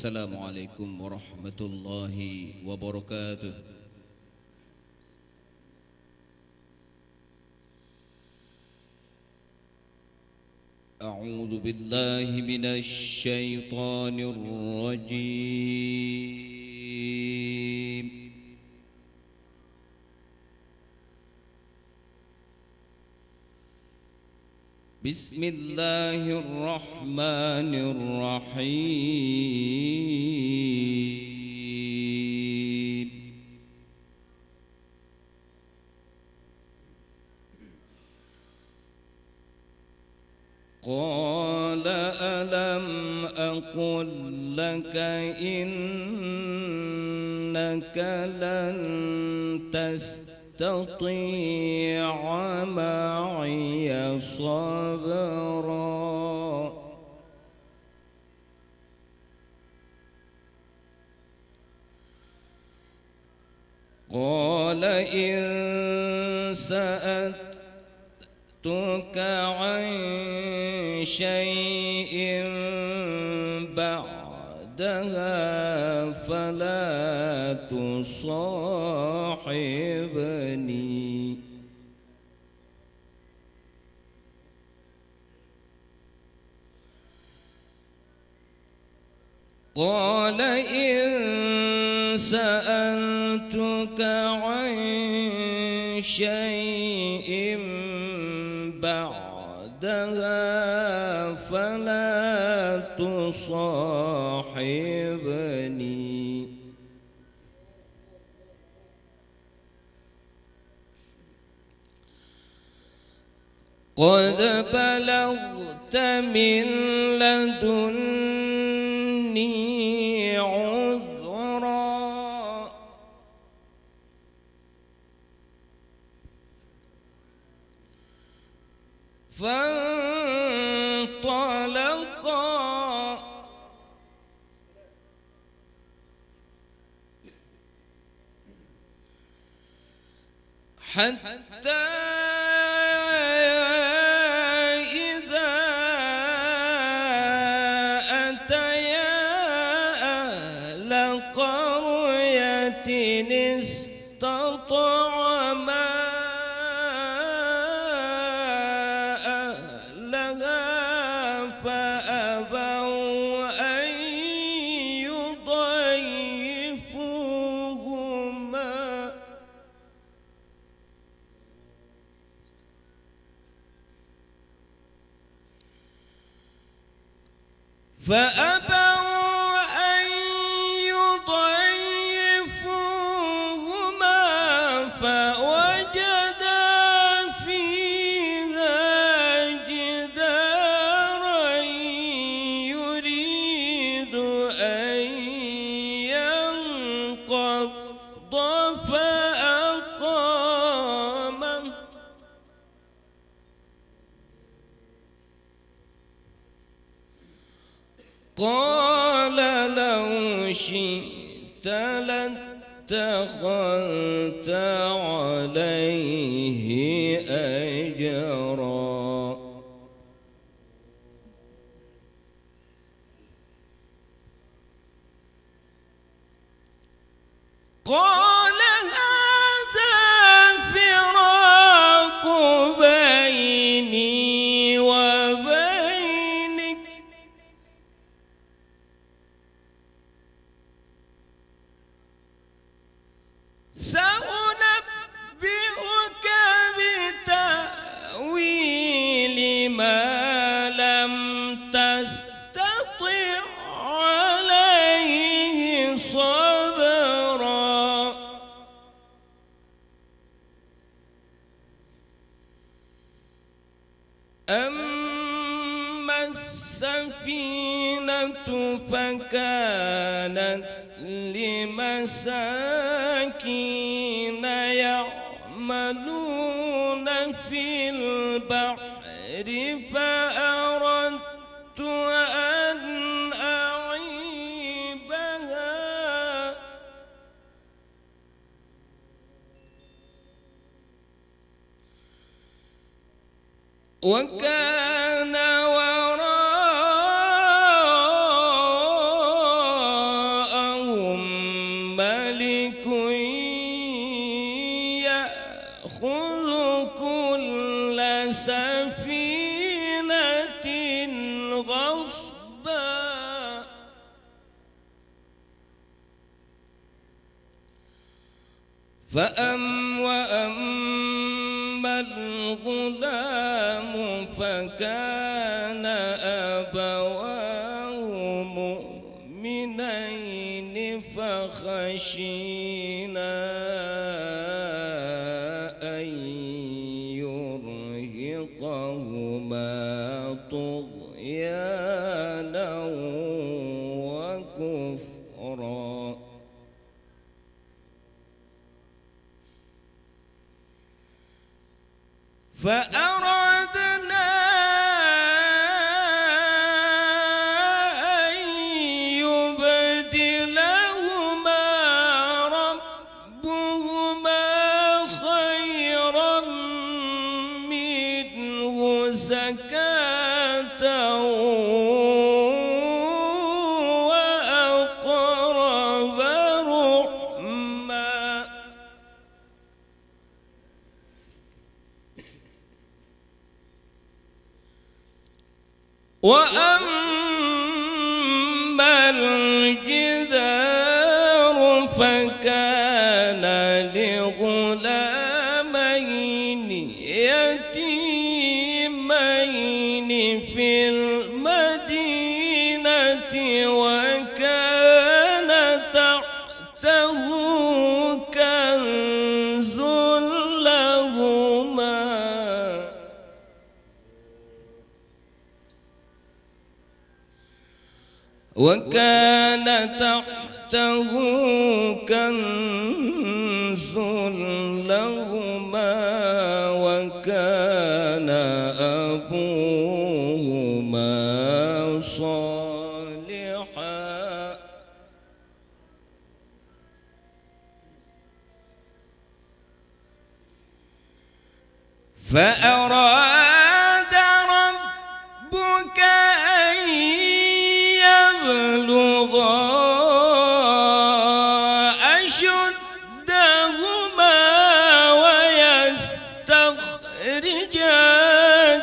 السلام عليكم ورحمة الله وبركاته. أعوذ بالله من الشيطان الرجيم. بسم الله الرحمن الرحيم. قال ألم أقل لك إنك لن تستطيع معي صبرا. قال إن سألتك عن شيء بعدها فلا تصاحبني. قال إن سألتك عن شيء بعدها فلا تصاحبني. قد بلغت من لدني عذرا. فانطلقا حتى إذا أتيا أهل قرية استطعما فأبوا أن يضيفوهما. فوجدا فيها جدارا يريد أن ينقض فأقامه. قال لو شئت لاتخذت عليه أجرا. قال هذا فراق بيني وبينك. سأنبئك بتأويل ما لم تستطع عليه صبرا. أما السفينة فكانت لمساكين يعملون في البحر فأردت أن أعيبها. وكان وراء ملك يأخذ كل سفينة غصبا وأما الغلام فكان أبواه مؤمنين فخشينا أن يرهقهما طغيانا وكفرا فأردنا أن يبدلهما ربهما خيرا منه زكاة وأقرب رحما وأما الجدار فكان لغلامين يتيمين في المدينة وكان تحته كنز لهما وكان أبوهما صالحا فأراد ربك أن يبلغا أشدهما ويستخرجا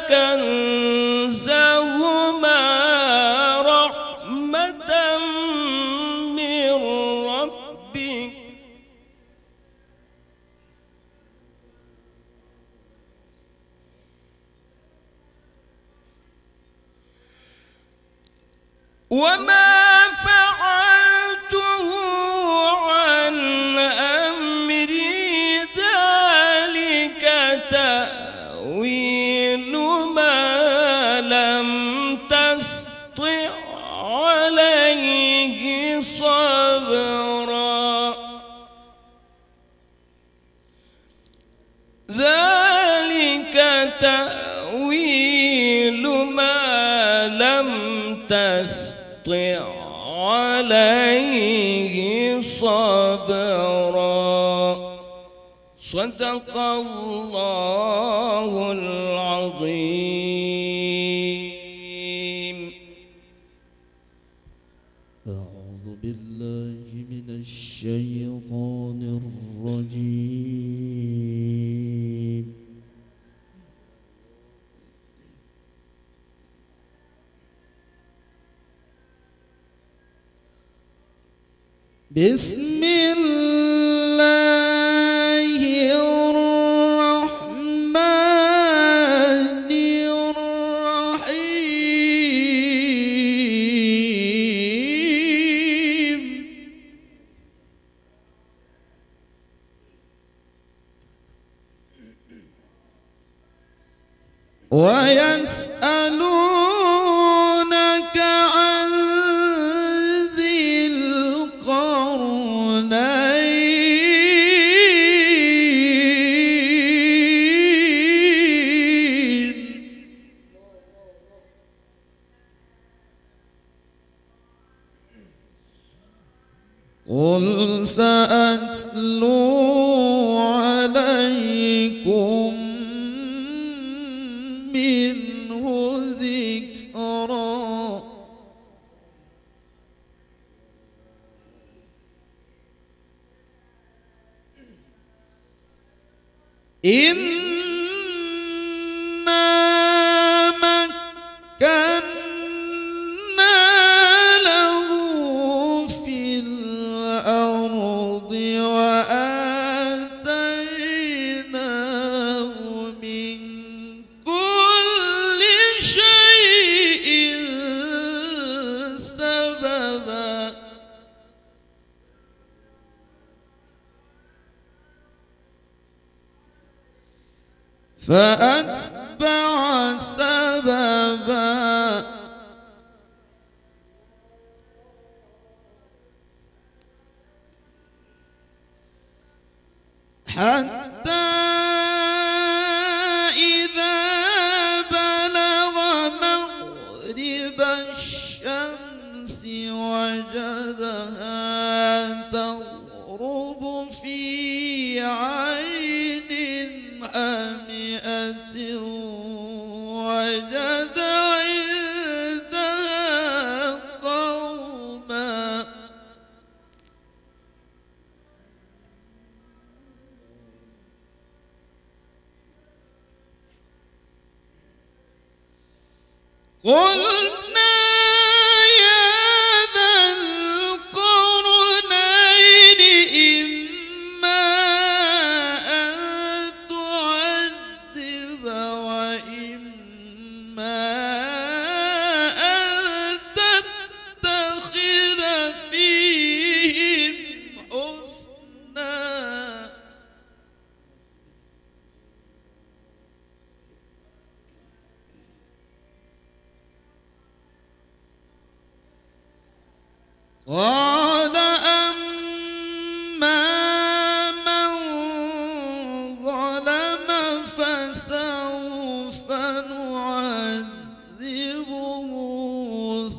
كنزهما رحمة من ربك وما فعلته عن أمري ذلك تأويل ما لم تسطع عليه صبرا ذلك تأويل ما لم تسطع عليه صبرا صدق الله العظيم. أعوذ بالله من الشيطان الرجيم. بسم الله الرحمن الرحيم. ويسألونك عن ذي القرنين قل سأتلو عليكم منه ذكرا إنا مكنا له في الأرض وآتيناه من كل شيء سببا فأتبع سببا حتى إذا بلغ مغرب الشمس وجدها تغرب في عين حمئة وجد عندها قوما قلنا يا ذا القرنين إما أن تعذب وإما أن تتخذ فيهم حسنا قال أما من ظلم فسوف نعذبه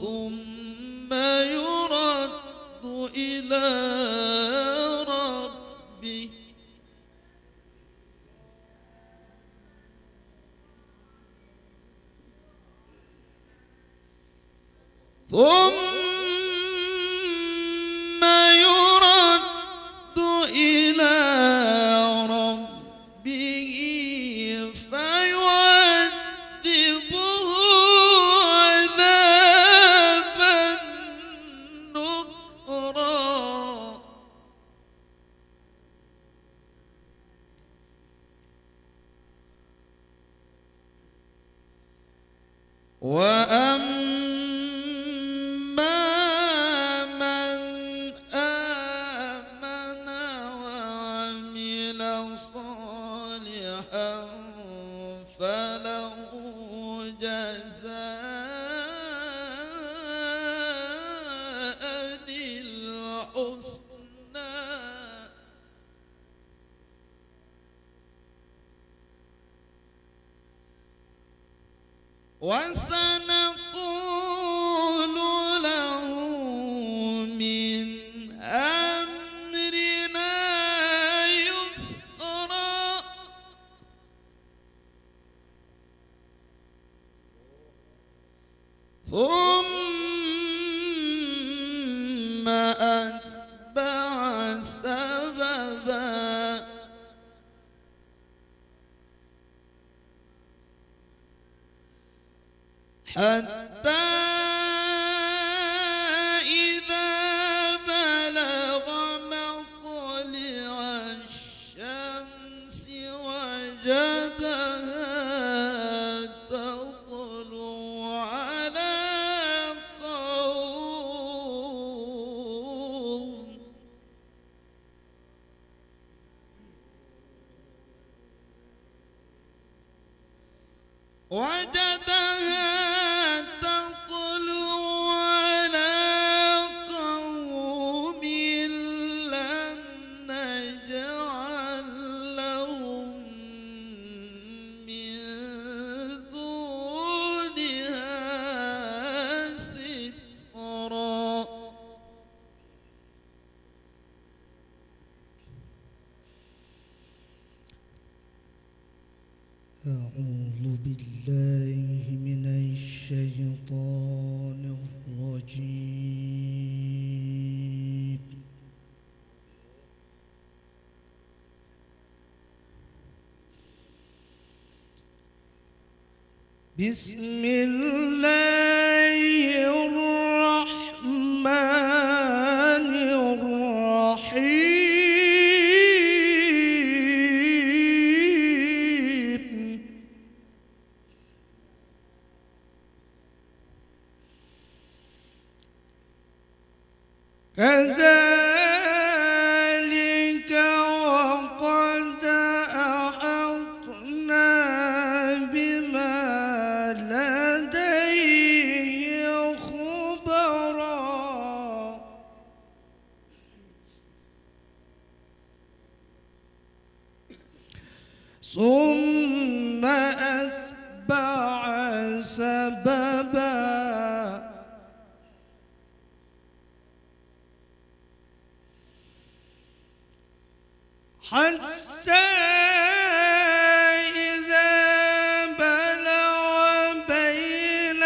ثم يرد إلى ربه ثم يرد إلى ربه فيعذبه عذابا نكرا وأما من آمن وعمل صالحا فله جزاء الحسنى وسنقول له من أمرنا يسرا ثم أتبع سببا حتى إذا بلغ مطلع الشمس وجدها تطلع على قوم وجدها تطلع على قوم لم نجعل لهم من دونها سترا أعوذ بالله من الشيطان الرجيم بسم الله الرحمن الرحيم كذلك وقد أحطنا بما لديه خبرا ثم أتبع سببا حتى إذا بلغ بين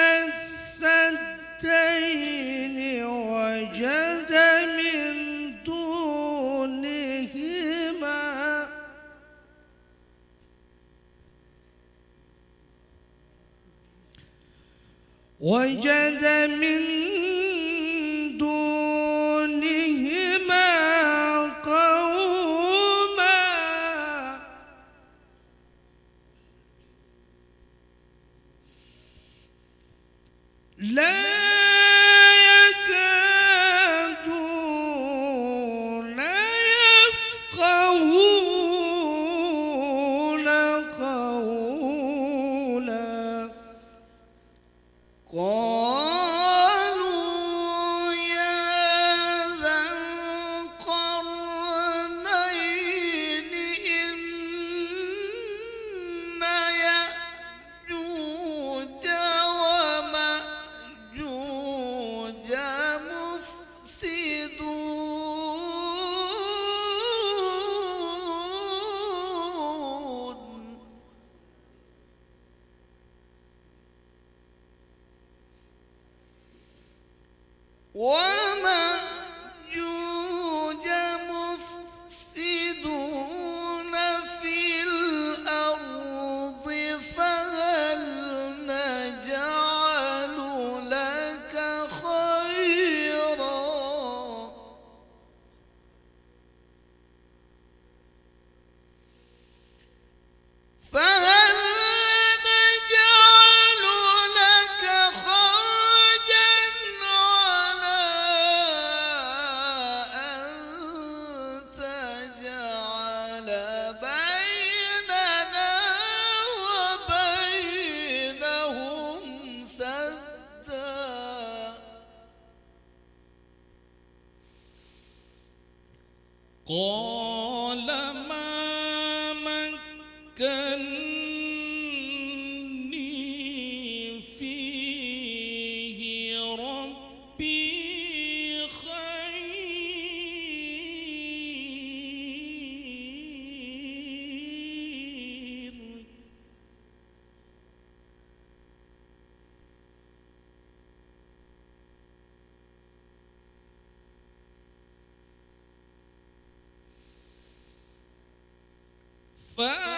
السدين وجد من دونهما قوما لا يكادون يفقهون قولا قالوا يا ذا القرنين إن يأجوج ومأجوج مفسدون ومأجوج مفسدون في الأرض فهل نجعل لك خيرا فهل نجعل لك خرجا على أن تجعل بيننا وبينهم سدا قال ما مكني فيه ربي خير فأعطيناه